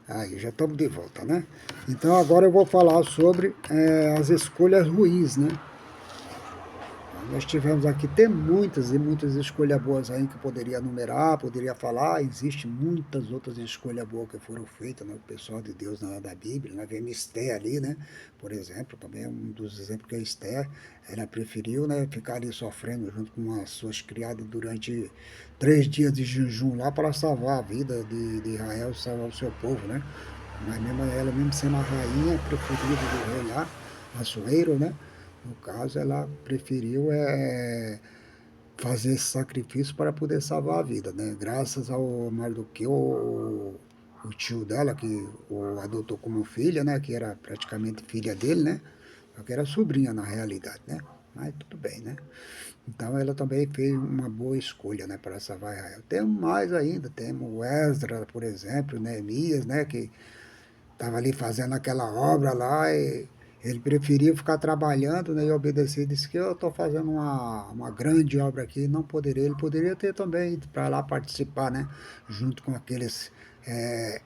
Aí, já estamos de volta, né? Então agora eu vou falar sobre as escolhas ruins, né? Nós tivemos aqui, tem muitas e muitas escolhas boas aí que eu poderia enumerar, poderia falar. Existem muitas outras escolhas boas que foram feitas, né? O pessoal de Deus da Bíblia, né? Vemos Esther ali, né? Por exemplo, também é um dos exemplos que a Esther, ela preferiu, né? Ficar ali sofrendo junto com as suas criadas durante 3 dias de jejum lá para salvar a vida de Israel, salvar o seu povo, né? Mas mesmo ela, mesmo sendo a rainha preferida do rei lá, Assuero, né? No caso, ela preferiu fazer esse sacrifício para poder salvar a vida, né? Graças ao Mardoqueu, o tio dela, que o adotou como filha, né? Que era praticamente filha dele, né? Só que era sobrinha na realidade, né? Mas tudo bem, né? Então ela também fez uma boa escolha, né, para salvar Israel. Temos mais ainda, temos o Esdras, por exemplo, Neemias, né, que estava ali fazendo aquela obra lá e ele preferiu ficar trabalhando, né, e obedecer. Disse que eu estou fazendo uma grande obra aqui, não poderia. Ele poderia ter também ido para lá participar, né, junto com aqueles é,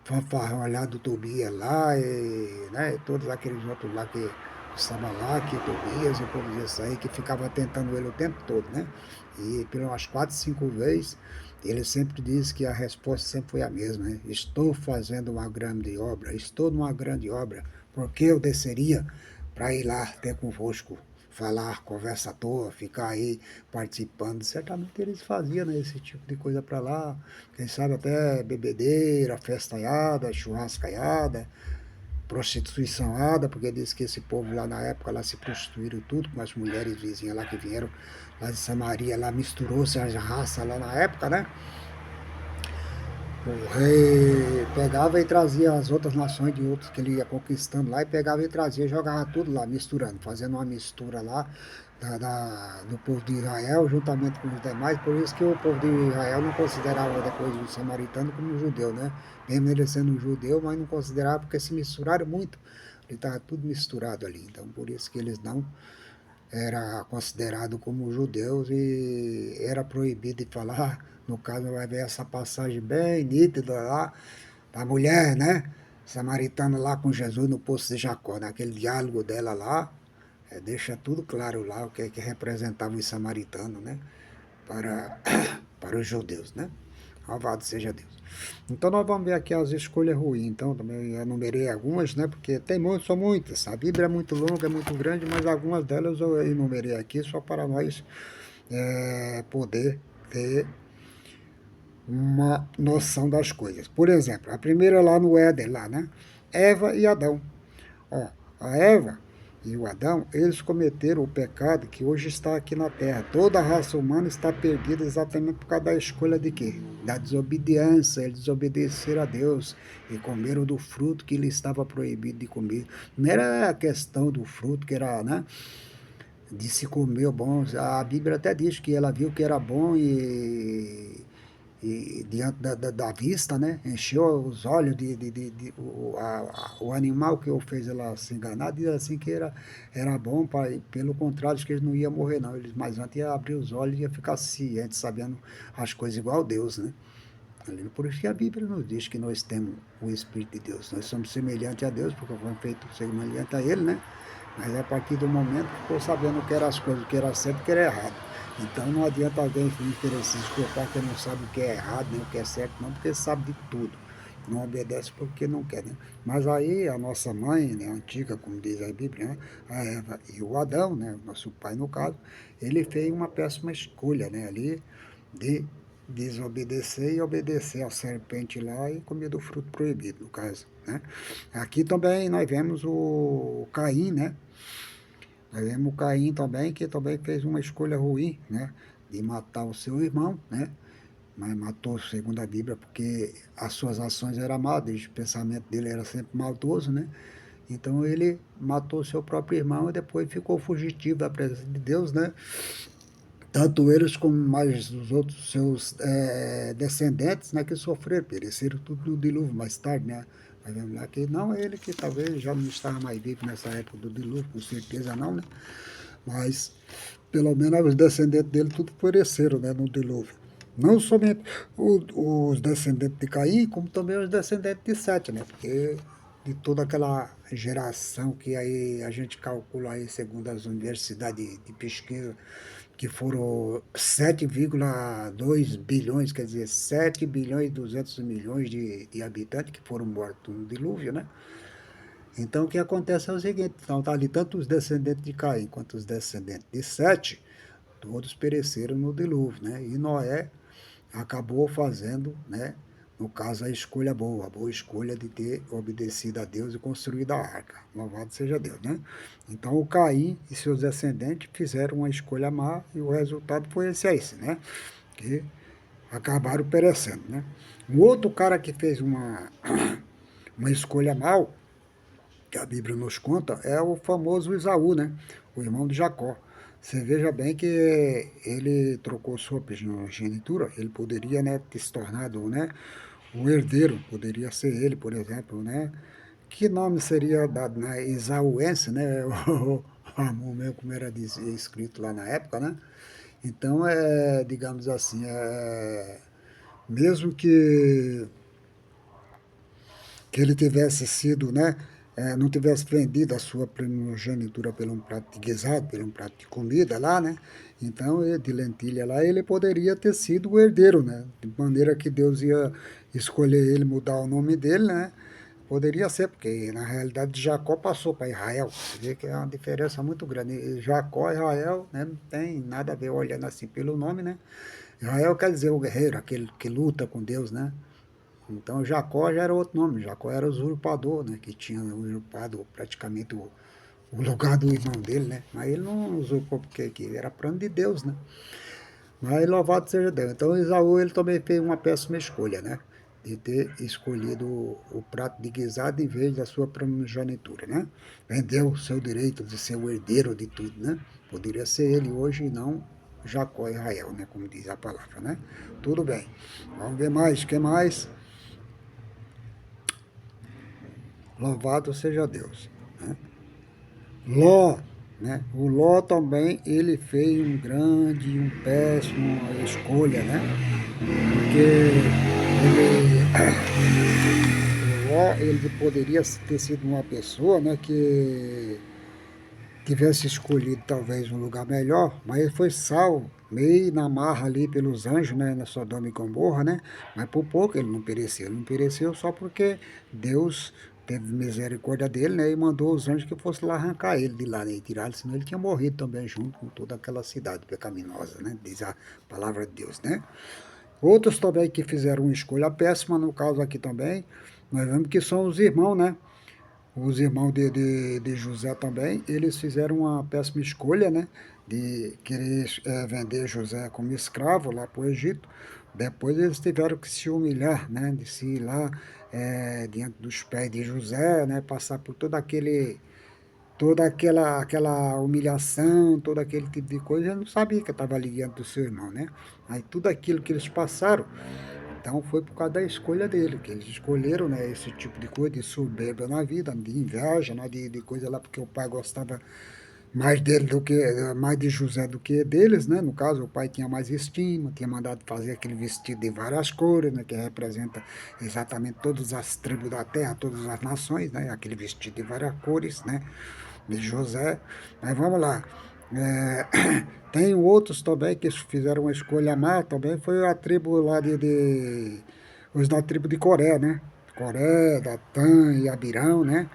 fanfarrão lá do Tobias lá, e, né, todos aqueles outros lá que estavam lá, que Tobias, e o povo desse aí, que ficava tentando ele o tempo todo, né? E por umas 4, 5 vezes, ele sempre diz que a resposta sempre foi a mesma, né? Estou fazendo uma grande obra, estou numa grande obra, porque eu desceria para ir lá ter convosco, falar, conversa à toa, ficar aí participando. Certamente eles faziam, né, esse tipo de coisa para lá, quem sabe até bebedeira, festaiada, churrascaiada, prostituiçãoada, porque diz que esse povo lá na época lá se prostituíram tudo com as mulheres vizinhas lá que vieram lá de Samaria, lá misturou-se as raças lá na época, né? O rei pegava e trazia as outras nações de outros que ele ia conquistando lá e pegava e trazia, jogava tudo lá, misturando, fazendo uma mistura lá do povo de Israel juntamente com os demais. Por isso que o povo de Israel não considerava depois os samaritanos como judeu, né? Mesmo ele sendo judeu, mas não considerava porque se misturaram muito. Ele estava tudo misturado ali. Então, por isso que eles não era considerado como judeus e era proibido de falar. No caso, vai ver essa passagem bem nítida lá, da mulher, né? Samaritana lá com Jesus no poço de Jacó, naquele diálogo dela lá, deixa tudo claro lá o que é que representava os samaritanos, né? Para, para os judeus, né? Louvado seja Deus. Então nós vamos ver aqui as escolhas ruins. Então também enumerei algumas, né? Porque tem muitas, são muitas. A Bíblia é muito longa, é muito grande, mas algumas delas eu enumerei aqui só para nós poder ter uma noção das coisas. Por exemplo, a primeira lá no Éden, lá, né? Eva e Adão. Ó, a Eva e o Adão, eles cometeram o pecado que hoje está aqui na Terra. Toda a raça humana está perdida exatamente por causa da escolha de quê? Da desobediência. Eles desobedeceram a Deus e comeram do fruto que lhe estava proibido de comer. Não era a questão do fruto que era, né? De se comer bom. A Bíblia até diz que ela viu que era bom e diante da vista, né? Encheu os olhos o animal que o fez ela se enganar, diz assim que era bom, pelo contrário, acho que eles não iam morrer, não. Eles, mas antes ia abrir os olhos e ia ficar ciente, sabendo as coisas igual a Deus, né? Por isso que a Bíblia nos diz que nós temos o Espírito de Deus. Nós somos semelhantes a Deus, porque fomos feitos semelhantes a Ele, né? Mas a partir do momento que ficou sabendo o que eram as coisas, o que era certo e o que era errado. Então não adianta alguém querer se desculpar que não sabe o que é errado, nem o que é certo, não, porque sabe de tudo. Não obedece porque não quer, né? Mas aí a nossa mãe, né, antiga, como diz a Bíblia, né, a Eva e o Adão, né, nosso pai no caso, ele fez uma péssima escolha, né, ali de desobedecer e obedecer à serpente lá e comer do fruto proibido, no caso, né? Aqui também nós vemos o Caim, né? Nós vemos o Caim também, que também fez uma escolha ruim, né? De matar o seu irmão, né? Mas matou, segundo a Bíblia, porque as suas ações eram más, o pensamento dele era sempre maldoso, né? Então ele matou seu próprio irmão e depois ficou fugitivo da presença de Deus, né? Tanto eles como mais os outros seus descendentes, né, que sofreram, pereceram tudo no dilúvio mais tarde, né? Nós vemos lá que não ele que talvez já não estava mais vivo nessa época do dilúvio, com certeza não, né? Mas pelo menos os descendentes dele tudo pereceram, né, no dilúvio. Não somente os descendentes de Caim, como também os descendentes de Sete, né? Porque de toda aquela geração que aí a gente calcula aí, segundo as universidades de pesquisa, que foram 7,2 bilhões, quer dizer, 7 bilhões e 200 milhões de habitantes que foram mortos no dilúvio, né? Então o que acontece é o seguinte, então tá ali tanto os descendentes de Caim quanto os descendentes de Sete, todos pereceram no dilúvio, né? E Noé acabou fazendo, né, no caso, a boa escolha de ter obedecido a Deus e construído a arca. Louvado seja Deus, né? Então, o Caim e seus descendentes fizeram uma escolha má e o resultado foi esse, né? Que acabaram perecendo, né? Um outro cara que fez uma escolha mal, que a Bíblia nos conta, é o famoso Esaú, né? O irmão de Jacó. Você veja bem que ele trocou sua primogenitura, ele poderia, né, ter se tornado, né, o herdeiro, poderia ser ele, por exemplo, né? Que nome seria dado, né? Esauense, né? O Ramon mesmo, como era escrito lá na época, né? Então, digamos assim, mesmo que ele tivesse sido, né, não tivesse vendido a sua primogenitura por um prato de guisado, por um prato de comida lá, né? Então, de lentilha lá, ele poderia ter sido o herdeiro, né? De maneira que Deus ia escolher ele, mudar o nome dele, né? Poderia ser, porque na realidade Jacó passou para Israel. Você vê que é uma diferença muito grande. E Jacó e Israel, né, não tem nada a ver olhando assim pelo nome, né? Israel quer dizer o guerreiro, aquele que luta com Deus, né? Então Jacó já era outro nome, Jacó era usurpador, né? Que tinha usurpado praticamente o lugar do irmão dele, né? Mas ele não usurpou porque que era plano de Deus, né? Mas louvado seja Deus. Então Esaú ele também fez uma péssima escolha, né? De ter escolhido o prato de guisado em vez da sua primogenitura, né? Vendeu o seu direito de ser o herdeiro de tudo, né? Poderia ser ele hoje e não Jacó e Israel, né? Como diz a palavra, né? Tudo bem. Vamos ver mais. O que mais? Louvado seja Deus. Né? Ló, né? O Ló também ele fez um grande, um péssimo escolha, né? Porque o Ló ele poderia ter sido uma pessoa, né, que tivesse escolhido talvez um lugar melhor, mas ele foi salvo, meio na marra ali pelos anjos, né, na Sodoma e Gomorra, né, mas por pouco ele não pereceu só porque Deus teve misericórdia dele, né, e mandou os anjos que fossem lá arrancar ele de lá, né, e tirar ele, senão ele tinha morrido também junto com toda aquela cidade pecaminosa, né, diz a palavra de Deus, né. Outros também que fizeram uma escolha péssima, no caso aqui também, nós vemos que são os irmãos, né, os irmãos de José também, eles fizeram uma péssima escolha, né? De querer vender José como escravo lá para o Egito. Depois eles tiveram que se humilhar, né? De se ir lá diante dos pés de José, né? Passar por toda aquela humilhação, todo aquele tipo de coisa. Ele não sabia que estava ali diante do seu irmão, né? Aí tudo aquilo que eles passaram então foi por causa da escolha dele, que eles escolheram, né, esse tipo de coisa, de soberba na vida, de inveja, né, de coisa lá, porque o pai gostava mais dele do que, mais de José do que deles, né? No caso, o pai tinha mais estima, tinha mandado fazer aquele vestido de várias cores, né, que representa exatamente todas as tribos da terra, todas as nações, né? Aquele vestido de várias cores, né? De José. Mas vamos lá. É, tem outros também que fizeram uma escolha má também, foi a tribo lá os da tribo de Coré, né? Coré, Datã e Abirão, né?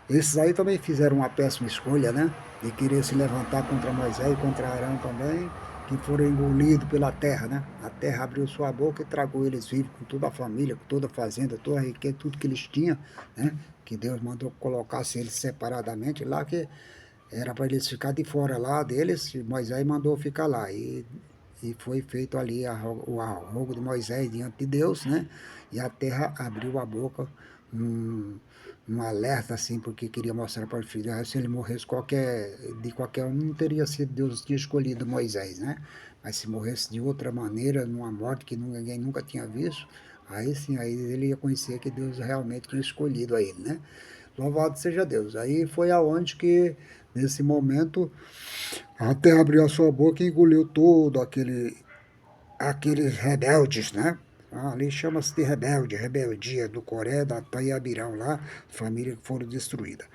Esses aí também fizeram uma péssima escolha, né? De querer se levantar contra Moisés e contra Arão também, que foram engolidos pela terra, né? A terra abriu sua boca e tragou eles vivos com toda a família, com toda a fazenda, toda a riqueza, tudo que eles tinham, né? Que Deus mandou que colocasse eles separadamente lá, que era para eles ficar de fora lá deles, e Moisés mandou ficar lá. E foi feito ali o arrogo de Moisés diante de Deus, né? E a terra abriu a boca, um, um alerta assim, porque queria mostrar para o filho, se ele morresse de qualquer um, não teria sido Deus que tinha escolhido Moisés, né? Mas se morresse de outra maneira, numa morte que ninguém nunca tinha visto, aí sim, aí ele ia conhecer que Deus realmente tinha escolhido a ele, né? Louvado seja Deus. Aí foi aonde que, nesse momento, a terra abriu a sua boca e engoliu todo aquele. aqueles rebeldes, né? Ali chama-se de rebelde, rebeldia do Coré, da Taiabirão lá, família que foram destruídas.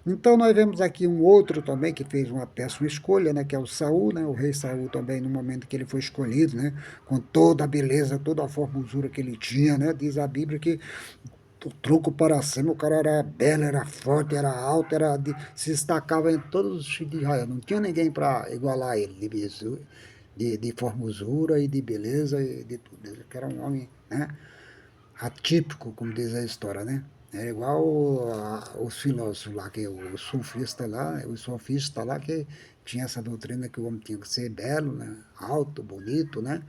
Então nós vemos aqui um outro também que fez uma péssima escolha, né, que é o Saul, né, o rei Saul também, no momento que ele foi escolhido, né, com toda a beleza, toda a formosura que ele tinha, né, diz a Bíblia que o tronco para cima, o cara era belo, era forte, era alto, se destacava em todos os filhos de Israel. Não tinha ninguém para igualar ele de formosura e de beleza e de tudo. Ele era um homem, né, atípico, como diz a história, né? É igual os filósofos lá, que os sofistas lá, que tinha essa doutrina que o homem tinha que ser belo, né? Alto, bonito, né?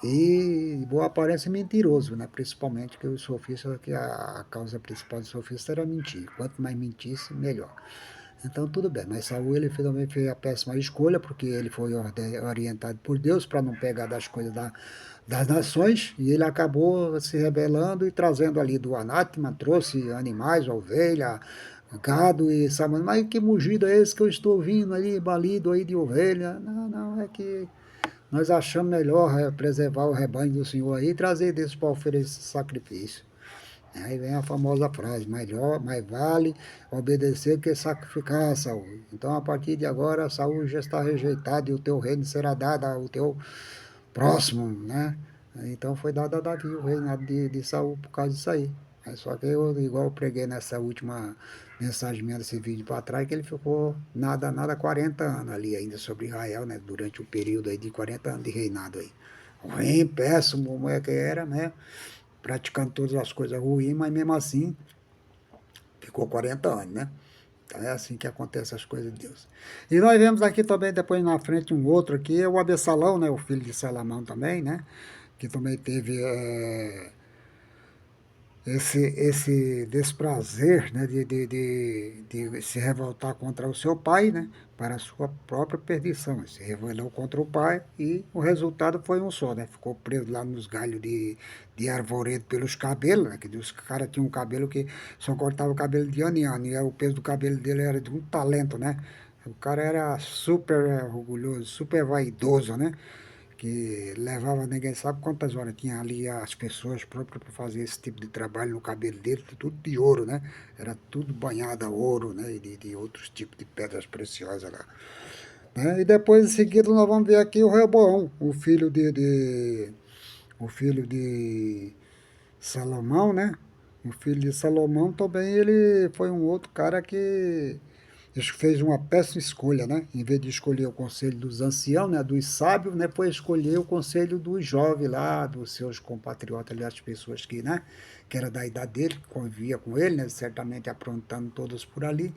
E boa aparência e mentiroso, né? Principalmente que os sofistas, que a causa principal dos sofistas era mentir. Quanto mais mentisse, melhor. Então tudo bem, mas Saul ele também fez a péssima escolha, porque ele foi orientado por Deus para não pegar das coisas das nações, e ele acabou se rebelando e trazendo ali do anátema, trouxe animais, ovelha, gado e sabe, mas que mugido é esse que eu estou ouvindo ali, balido aí de ovelha? Não, não, é que nós achamos melhor preservar o rebanho do Senhor aí e trazer desses para oferecer sacrifício. Aí vem a famosa frase, melhor, mais vale obedecer que sacrificar, Saul. Então, a partir de agora, Saul já está rejeitado e o teu reino será dado ao teu próximo, né? Então foi dado a Davi o reinado de Saul por causa disso aí. Só que eu, igual eu preguei nessa última mensagem minha desse vídeo para trás, que ele ficou nada 40 anos ali ainda sobre Israel, né? Durante o período aí de 40 anos de reinado aí. Ruim, péssimo, como é que era, né? Praticando todas as coisas ruins, mas mesmo assim ficou 40 anos, né? Então é assim que acontecem as coisas de Deus. E nós vemos aqui também, depois na frente, um outro aqui, é o Absalão, né? O filho de Salomão também, né? Que também teve esse desprazer, né, de se revoltar contra o seu pai, né, para a sua própria perdição. Ele se rebelou contra o pai e o resultado foi um só, né, ficou preso lá nos galhos de arvoredo pelos cabelos, né, que os caras tinham um cabelo que só cortava o cabelo de ano em ano, e o peso do cabelo dele era de um talento, né. O cara era super orgulhoso, super vaidoso, né? Que levava ninguém sabe quantas horas. Tinha ali as pessoas próprias para fazer esse tipo de trabalho no cabelo dele, tudo de ouro, né? Era tudo banhado a ouro, né? E de outros tipos de pedras preciosas lá. Né? E depois, em seguida, nós vamos ver aqui o Reboão, o filho de Salomão, né? O filho de Salomão também, ele foi um outro cara que fez uma péssima escolha, né? Em vez de escolher o conselho dos anciãos, né, dos sábios, né, foi escolher o conselho dos jovens lá, dos seus compatriotas ali, as pessoas que, né, que era da idade dele, que convivia com ele, né, certamente aprontando todos por ali.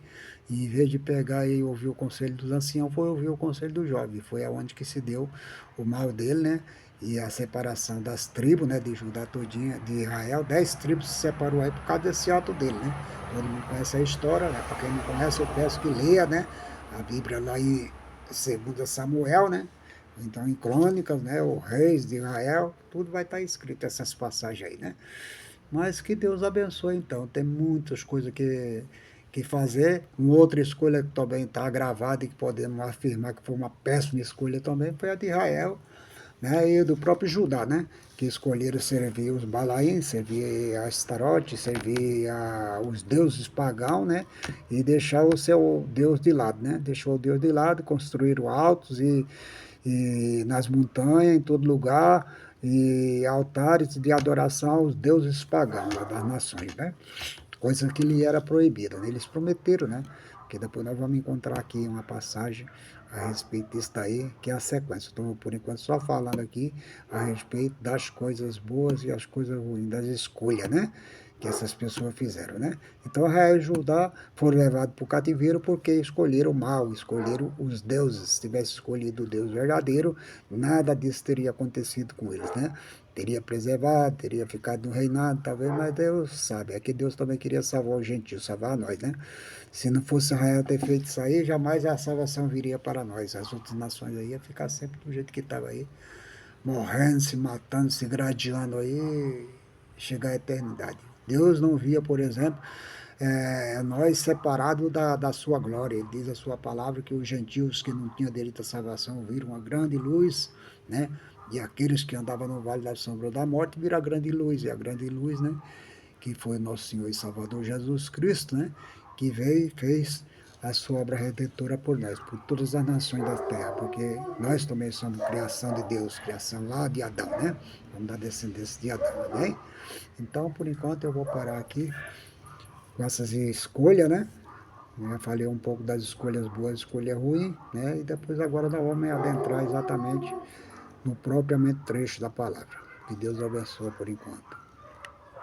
E em vez de pegar e ouvir o conselho dos anciãos, foi ouvir o conselho dos jovens. Foi aonde que se deu o mal dele, né? E a separação das tribos, né, de Judá todinha, de Israel, 10 tribos se separou aí por causa desse ato dele, né? Todo mundo conhece a história, né? Para quem não conhece, eu peço que leia, né? A Bíblia lá em 2 Samuel, né? Então, em Crônicas, né? O Reis de Israel, tudo vai estar escrito, essas passagens aí, né? Mas que Deus abençoe, então. Tem muitas coisas que fazer. Uma outra escolha que também está gravada e que podemos afirmar que foi uma péssima escolha também foi a de Israel, né, e do próprio Judá, né, que escolheram servir os Balaíns, servir a Astarote, servir os deuses pagãos, né, e deixar o seu Deus de lado, né, deixou o Deus de lado, construíram altos e nas montanhas, em todo lugar, e altares de adoração aos deuses pagãos das nações, né, coisa que lhe era proibida, né, eles prometeram, né, que depois nós vamos encontrar aqui uma passagem a respeito disso daí, que é a sequência. Estou, por enquanto, só falando aqui a respeito das coisas boas e as coisas ruins, das escolhas, né? Que essas pessoas fizeram, né? Então, Israel e Judá foram levados para o cativeiro porque escolheram o mal, escolheram os deuses. Se tivesse escolhido o Deus verdadeiro, nada disso teria acontecido com eles, né? Teria preservado, teria ficado no reinado, talvez, mas Deus sabe. É que Deus também queria salvar os gentios, salvar nós, né? Se não fosse Israel ter feito isso aí, jamais a salvação viria para nós. As outras nações aí iam ficar sempre do jeito que estava aí, morrendo, se matando, se gradeando aí, chegar à eternidade. Deus não via, por exemplo, nós separados da sua glória. Ele diz a sua palavra que os gentios que não tinham direito à salvação viram uma grande luz, né? E aqueles que andavam no vale da sombra da morte viram a grande luz, e a grande luz, né, que foi nosso Senhor e Salvador Jesus Cristo, né, que veio e fez a sua obra redentora por nós, por todas as nações da terra, porque nós também somos criação de Deus, criação lá de Adão, né? Somos da descendência de Adão, amém? Então, por enquanto, eu vou parar aqui com essas escolhas, né? Eu falei um pouco das escolhas boas, escolha ruim, né? E depois agora nós vamos adentrar exatamente no propriamente trecho da palavra. Que Deus abençoe por enquanto.